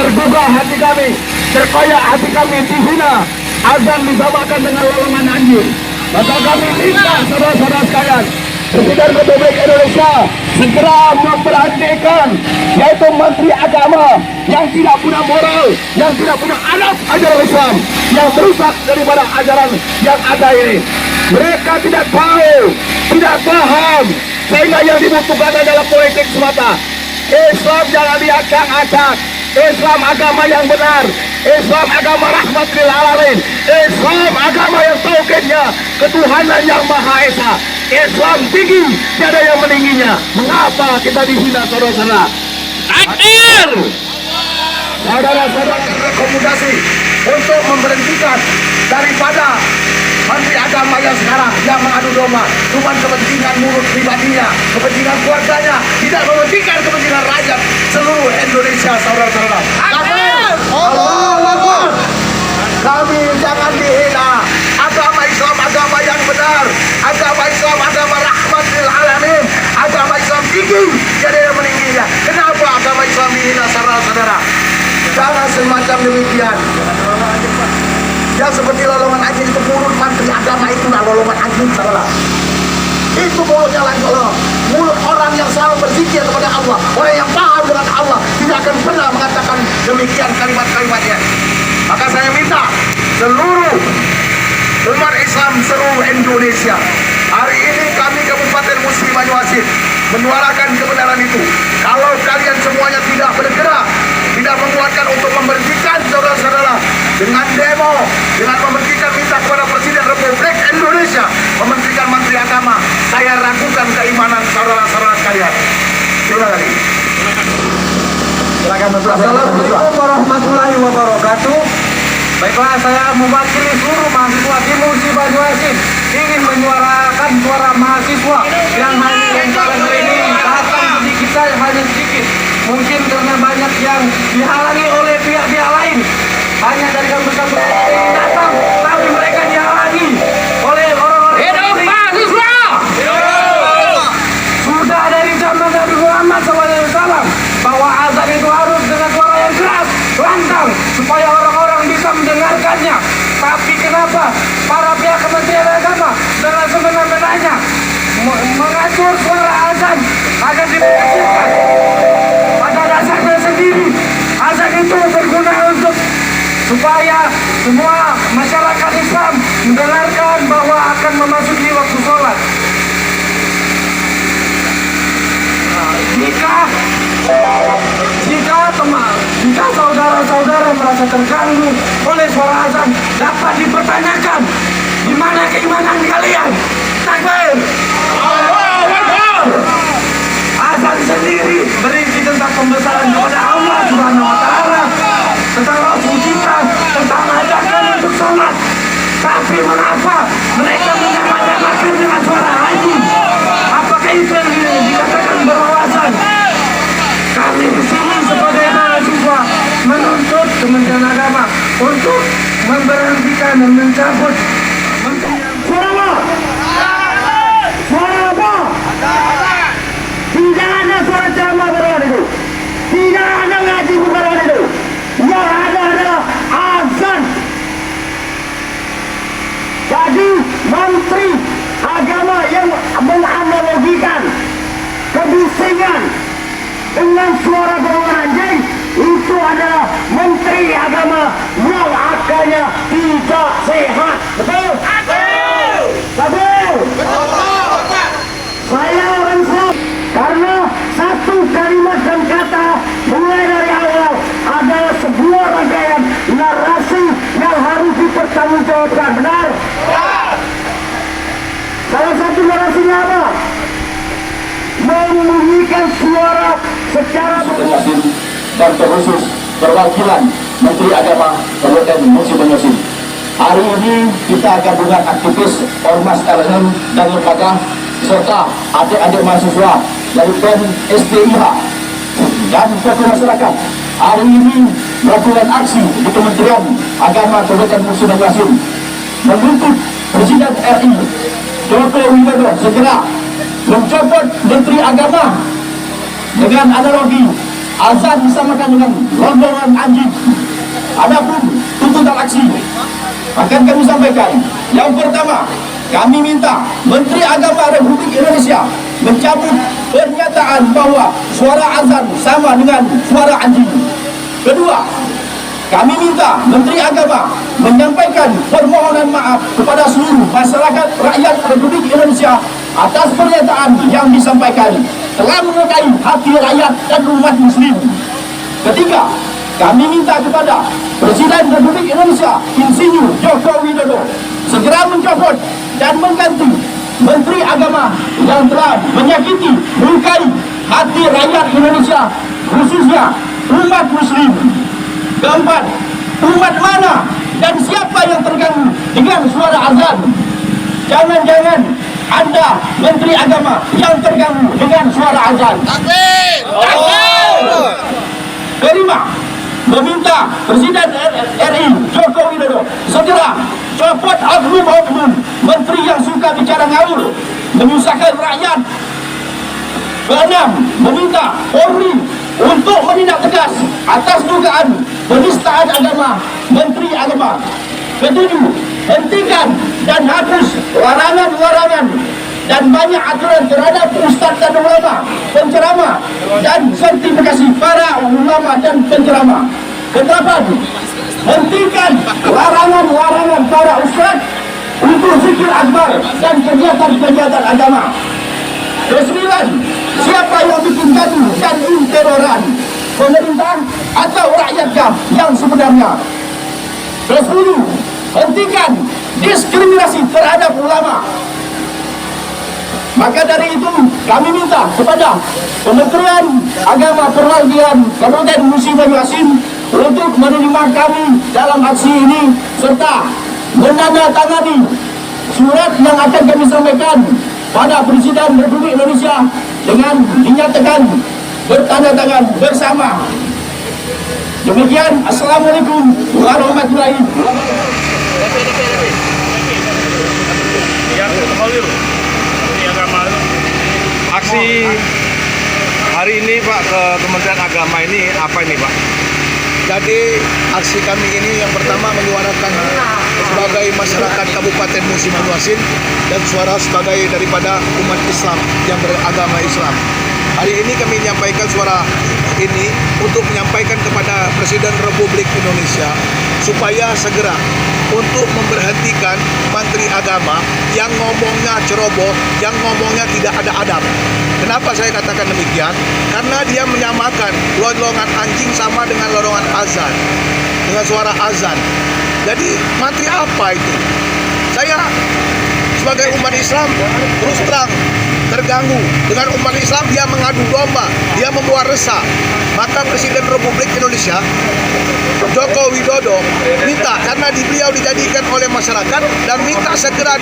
tergugah hati kami, terkoyak hati kami dihina, azan disamakan dengan lolongan anjing. Maka kami minta saudara-saudara sekalian, Presiden Republik Indonesia segera memberhentikan yaitu Menteri Agama yang tidak punya moral, yang tidak punya adab ajaran Islam, yang merusak daripada ajaran yang ada ini. Mereka tidak tahu, tidak paham, sehingga yang dibutuhkan adalah politik semata. Islam jangan diacak-acak. Islam agama yang benar, Islam agama rahmat lil alamin, Islam agama yang tauhidnya ketuhanan yang maha esa. Islam tinggi, tiada yang meningginya. Mengapa kita dihina, saudara-saudara? Takbir! Saudara-saudara rekomendasi untuk memberhentikan daripada Menteri Agama yang sekarang yang mengadu domba cuma kepentingan mulut pribadinya, kepentingan keluarganya, tidak mementingkan kepentingan rakyat seluruh Indonesia, saudara-saudara. Allahu Akbar. Kami jangan dihina. Agama Islam agama yang benar, agama Islam agama rahmat lil alamin, agama Islam tinggi, tidak ada yang meningginya. Kenapa agama Islam dihina, saudara-saudara? Jangan semacam demikian. Yang seperti lolongan anjing itu, mulut Menteri Agama itulah lolongan anjing, saudara. Itu mulutnya lagi Allah. Mulut orang yang selalu berzikir kepada Allah, orang yang paham dengan Allah, tidak akan pernah mengatakan demikian kalimat-kalimatnya. Maka saya minta seluruh umat Islam seluruh Indonesia, hari ini kami Kabupaten Musi Banyuasin menyuarakan kebenaran itu. Kalau kalian semuanya tidak bergerak, tidak menguatkan untuk memberhentikan saudara-saudara dengan demo, dengan memberhentikan minta kepada Presiden Republik Indonesia memberhentikan Menteri Agama, saya ragukan keimanan saudara-saudara sekalian. Terima kasih. Assalamualaikum warahmatullahi wabarakatuh. Baiklah, saya mewakili seluruh mahasiswa di Musi Banyuasin ingin menyuarakan suara mahasiswa yang kali ini datang sedikit saja, hanya sedikit. Mungkin karena banyak yang dihalangi oleh pihak-pihak lain. Hanya dari yang bersangkutan ingin datang, tapi mereka dihalangi oleh orang-orang. Hidup mahasiswa! Sudah dari zaman Nabi Muhammad SAW bahwa azan itu harus dengan suara yang keras, lantang, supaya orang-orang bisa mendengarkannya. Tapi kenapa para pihak Kementerian Agama dengan semena-menanya mengatur suara azan agar diperhatikan? Pada dasarnya sendiri, azan itu berguna untuk supaya semua masyarakat Islam mendengarkan bahwa akan memasuki waktu sholat. Jika saudara-saudara merasa terganggu oleh suara azan, dapat dipertanyakan di mana keimanan kalian. Takbir! Azan sendiri berisi tentang pembesaran kepada Allah Subhanahu wa Ta'ala, tentang Rasul kita, tentang ajakan untuk sholat. Tapi mengapa mereka menyamakan dengan suara anjing? Apakah itu yang dikatakan berwawasan? Kami di sini sebagai mahasiswa menuntut Kementerian Agama untuk memberhentikan dan mencabut suara. Suara apa? Tidak ada suara ceramah berlawan itu. Tidak ada ngaji berlawan itu. Yang ada adalah azan. Jadi Menteri Agama yang menganalogikan kebisingan dengan suara golongan anjing itu adalah Menteri Agama yang akalnya tidak sehat. Betul? Betul. Saya orang Islam karena satu kalimat dan kata mulai dari awal adalah sebuah rangkaian narasi yang harus dipertanggungjawabkan. Benar? Salah satu narasinya apa? Membunyikan suara secara Banyuasin dan terkhusus perwakilan Menteri Agama Kabupaten Musi Banyuasin. Hari ini kita gabungan aktivis Ormas LSM dan lembaga serta adik-adik mahasiswa dari BEM SPIH dan tokoh masyarakat hari ini melakukan aksi di Kementerian Agama Kabupaten Musi Banyuasin menuntut Presiden RI Joko Widodo segera mencopot Menteri Agama dengan analogi azan disamakan dengan rombongan anjing. Adapun tuntutan aksi akan kami sampaikan. Yang pertama, kami minta Menteri Agama Republik Indonesia mencabut pernyataan bahwa suara azan sama dengan suara anjing. Kedua, kami minta Menteri Agama menyampaikan permohonan maaf kepada seluruh masyarakat rakyat Republik Indonesia atas pernyataan yang disampaikan telah melukai hati rakyat dan umat muslim. Ketiga, kami minta kepada Presiden Republik Indonesia Insinyur Joko Widodo segera mencopot dan mengganti Menteri Agama yang telah menyakiti, melukai hati rakyat Indonesia, khususnya umat muslim. Keempat, umat mana dan siapa yang terganggu dengan suara azan? Jangan-jangan Anda Menteri Agama yang terganggu dengan suara azan. Takbir! Kelima, meminta Presiden RI Joko Widodo segera copot oknum-oknum menteri yang suka bicara ngawur, menyusahkan rakyat. Keenam, meminta Polri untuk menindak tegas atas dugaan penistaan agama Menteri Agama. Ketujuh, hentikan dan hapus larangan-larangan dan banyak aturan terhadap ustaz dan ulama, penceramah dan sertifikasi para ulama dan penceramah. Kedelapan, hentikan larangan-larangan para ustaz untuk zikir akbar dan kegiatan-kegiatan agama. Kesembilan, siapa yang bikin gaduh dan intoleran, pemerintah atau rakyat yang sebenarnya. Kesepuluh, hentikan diskriminasi terhadap ulama. Maka dari itu kami minta kepada Kementerian Agama Perwakilan Kabupaten Musi Banyuasin untuk menerima kami dalam aksi ini serta menandatangani surat yang akan kami sampaikan pada Presiden Republik Indonesia dengan dinyatakan bertanda tangan bersama. Demikian, Assalamualaikum warahmatullahi wabarakatuh. Aksi hari ini Pak ke Kementerian Agama ini apa ini Pak? Jadi aksi kami ini yang pertama menyuarakan sebagai masyarakat Kabupaten Musi Banyuasin dan suara sebagai daripada umat Islam yang beragama Islam. Hari ini kami menyampaikan suara ini untuk menyampaikan kepada Presiden Republik Indonesia supaya segera untuk memberhentikan Menteri Agama yang ngomongnya ceroboh, yang ngomongnya tidak ada adab. Kenapa saya katakan demikian? Karena dia menyamakan lolongan anjing sama dengan lolongan azan, dengan suara azan. Jadi menteri apa itu? Saya sebagai umat Islam terus terang terganggu dengan umat Islam. Dia mengadu domba, dia membuat resah. Maka Presiden Republik Indonesia Joko Widodo minta, karena beliau dijadikan oleh masyarakat, dan minta segera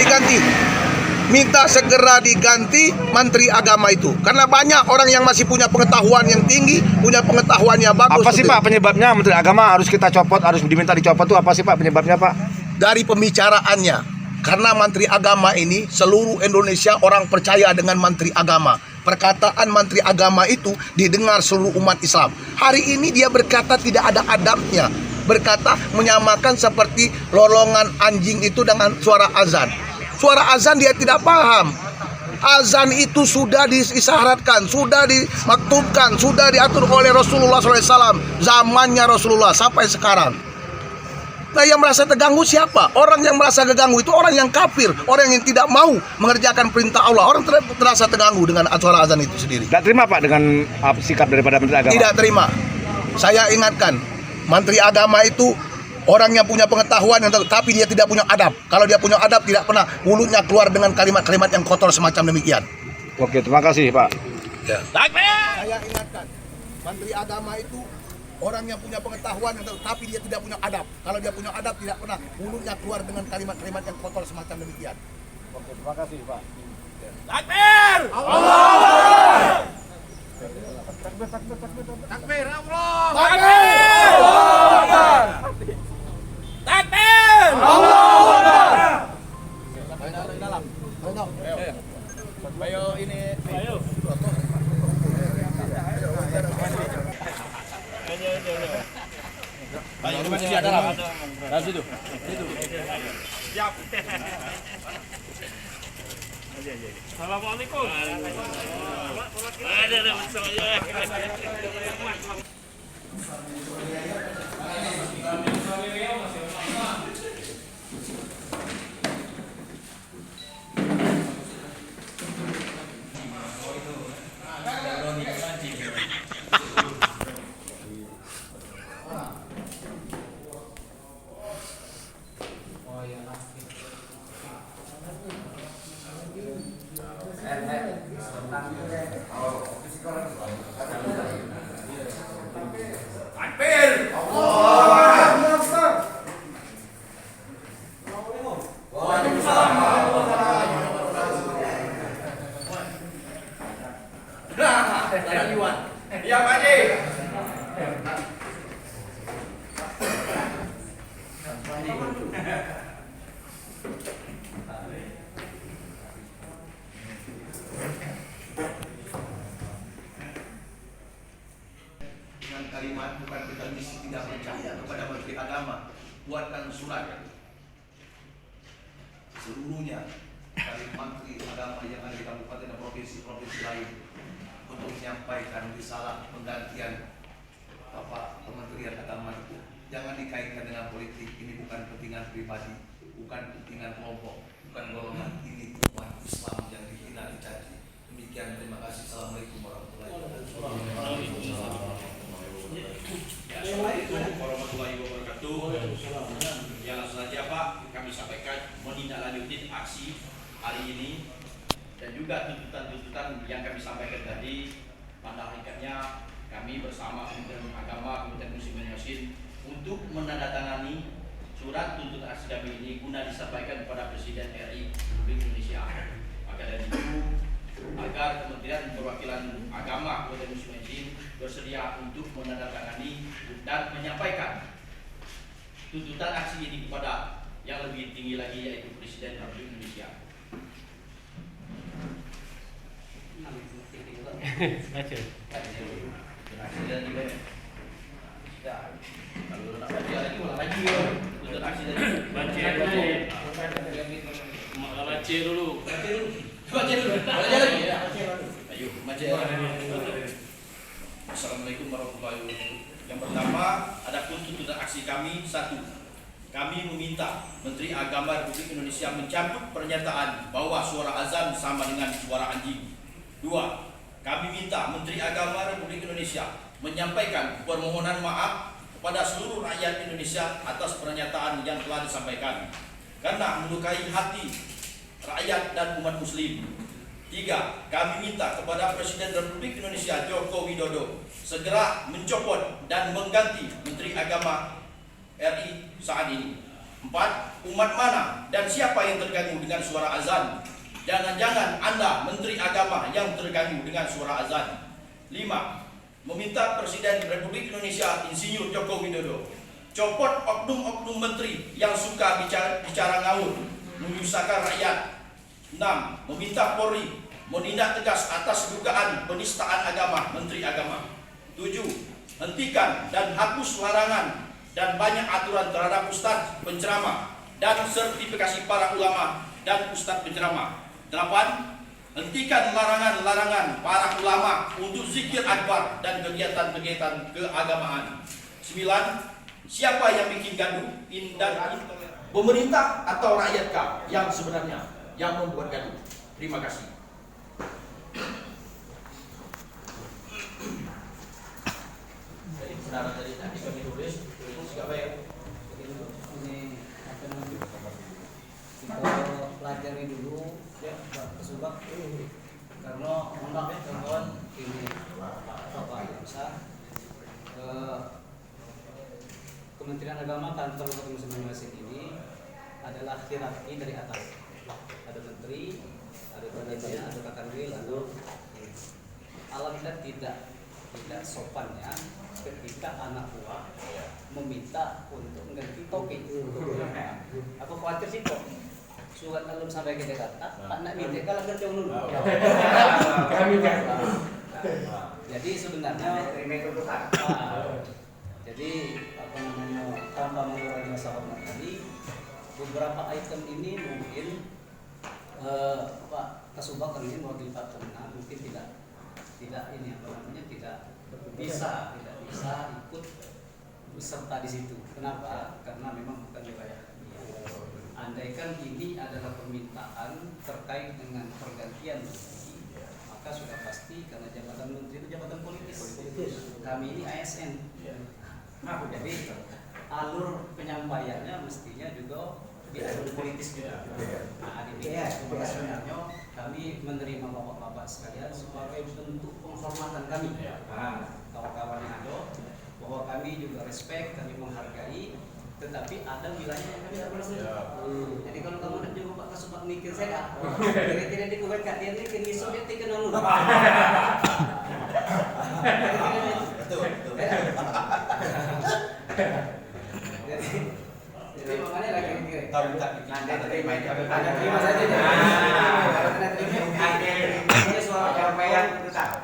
diganti Menteri Agama itu, karena banyak orang yang masih punya pengetahuan yang tinggi, punya pengetahuan yang bagus. Apa sih Pak penyebabnya Menteri Agama harus kita copot, harus diminta dicopot itu apa sih Pak penyebabnya Pak? Dari pembicaraannya. Karena Menteri Agama ini seluruh Indonesia orang percaya dengan Menteri Agama. Perkataan Menteri Agama itu didengar seluruh umat Islam. Hari ini dia berkata tidak ada adabnya. Berkata menyamakan seperti lolongan anjing itu dengan suara azan. Suara azan dia tidak paham. Azan itu sudah disyaratkan, sudah dimaktubkan, sudah diatur oleh Rasulullah SAW. Zamannya Rasulullah sampai sekarang. Nah, yang merasa terganggu siapa? Orang yang merasa terganggu itu orang yang kafir, orang yang tidak mau mengerjakan perintah Allah. Orang terasa terganggu dengan suara azan itu sendiri. Tidak terima Pak dengan sikap daripada Menteri Agama? Tidak terima. Saya ingatkan, Menteri Agama itu orang yang punya pengetahuan, tapi dia tidak punya adab. Kalau dia punya adab, tidak pernah mulutnya keluar dengan kalimat-kalimat yang kotor semacam demikian. Oke, terima kasih Pak. Ya. Saya ingatkan, Menteri Agama itu orang yang punya pengetahuan, tapi dia tidak punya adab. Kalau dia punya adab, tidak pernah mulutnya keluar dengan kalimat-kalimat yang kotor semacam demikian. Oke, terima kasih Pak. Takbir! Allah! Takbir! Allah! Takbir! Allah! Dalam. Ayo ini. Ayo. Assalamualaikum. Ya Pak Haji. Dengan kalimat bukan kita misi tidak percaya kepada Menteri Agama, buatkan surat seluruhnya dari Menteri Agama yang ada di kabupaten dan provinsi-provinsi lain untuk menyampaikan risalah penggantian Bapak Kementerian Agama itu. Jangan dikaitkan dengan politik. Ini bukan kepentingan pribadi, bukan kepentingan kelompok, bukan golongan. Ini umat Islam yang dihina, dicaci. Demikian, terima kasih. Assalamualaikum warahmatullahi wabarakatuh. Assalamualaikum warahmatullahi wabarakatuh. Ya, langsung saja Pak, kami sampaikan menindaklanjuti aksi hari ini dan juga tuntutan-tuntutan yang kami sampaikan tadi. Pada hakikatnya kami bersama Kementerian Agama, Kementerian Muslim Indonesia untuk menandatangani surat tuntutan aksi kami ini guna disampaikan kepada Presiden RI Republik Indonesia. Maka dari itu, agar Kementerian Perwakilan Agama Kementerian Muslim Indonesia bersedia untuk menandatangani dan menyampaikan tuntutan aksi ini kepada yang lebih tinggi lagi, yaitu Presiden Republik Indonesia. Kalau nak baca lagi ulang lagi tuntutan aksi tadi. Baca dulu. Baca lagi ya. Ayo baca. Assalamualaikum warahmatullahi wabarakatuh. Yang pertama, adapun tuntutan aksi kami. 1. Kami meminta Menteri Agama Republik Indonesia mencabut pernyataan bahwa suara azan sama dengan suara anjing. 2. Kami minta Menteri Agama Republik Indonesia menyampaikan permohonan maaf kepada seluruh rakyat Indonesia atas pernyataan yang telah disampaikan karena melukai hati rakyat dan umat muslim. 3. Kami minta kepada Presiden Republik Indonesia Joko Widodo segera mencopot dan mengganti Menteri Agama RI saat ini. 4. Umat mana dan siapa yang terganggu dengan suara azan? Jangan-jangan Anda Menteri Agama yang terganggu dengan suara azan. 5. Meminta Presiden Republik Indonesia Insinyur Joko Widodo copot oknum-oknum menteri yang suka bicara ngawur, menyusahkan rakyat. 6. Meminta Polri menindak tegas atas dugaan penistaan agama Menteri Agama. 7. Hentikan dan hapus larangan dan banyak aturan terhadap ustadz penceramah dan sertifikasi para ulama dan ustadz penceramah. 8. Hentikan larangan-larangan para ulama untuk zikir akbar dan kegiatan-kegiatan keagamaan. 9. Siapa yang bikin gaduh dan pemerintah atau rakyatkah yang sebenarnya yang membuat gaduh? Terima kasih. Jadi saudara tadi kami tulis siapa ya? Ini apa namanya? Kita pelajari dulu ya Subak karena mendak kawan ini Bapak Besar Kementerian Agama Kantor Muslim Indonesia ini adalah hierarki dari atas. Ada menteri, ada panitia, ada kakanwil, ada alhamdulillah tidak sopan ya ketika anak buah meminta untuk mengganti topi. Aku khawatir sih kok surat belum sampai ke Jakarta, Pak nak minta kalau kerja dulu. Jadi sebenarnya beberapa item ini mungkin Pak Kasubag ini mewakili Pak Pemna mungkin tidak ini apa namanya tidak bisa ikut serta di situ. Kenapa? Karena memang bukan wilayah dia. Andaikan ini adalah permintaan terkait dengan pergantian menteri, maka sudah pasti karena jabatan menteri itu jabatan politis. Kami ini ASN. Jadi alur penyampaiannya mestinya juga di alur politis juga. Nah, di sebenarnya kami menerima bapak-bapak sekalian sebagai bentuk penghormatan kami. Kawan-kawan yang ada, bahwa kami juga respect, kami menghargai, tetapi ada wilayah yang kami tidak boleh. Jadi kalau kamu nak juga Pak Kasubag mikir saya, kira-kira di kuat dia ni kini Soviet tiga nol. Jadi makanya lagi kira. Anda terima saja. Ini suara penyampaian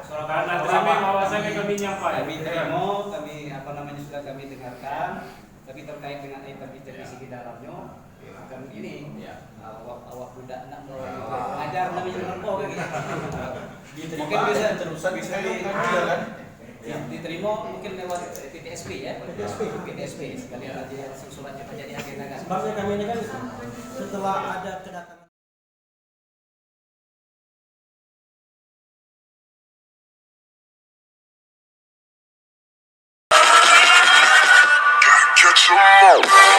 suara Karena kami bahwasanya kami nyampai. kami terima, kami apa namanya sudah kami dengarkan, tapi terkait dengan intervensi di dalamnya akan ini awak budak nak mengajar namanya lempo kan gitu. Mungkin bisa terusan bisa kan? Ya, diterima mungkin lewat PTSP ya. PTSP sekalian aja surat cepat jadi agenda kan. Sebabnya kami ini kan setelah ada kedatangan Get some more.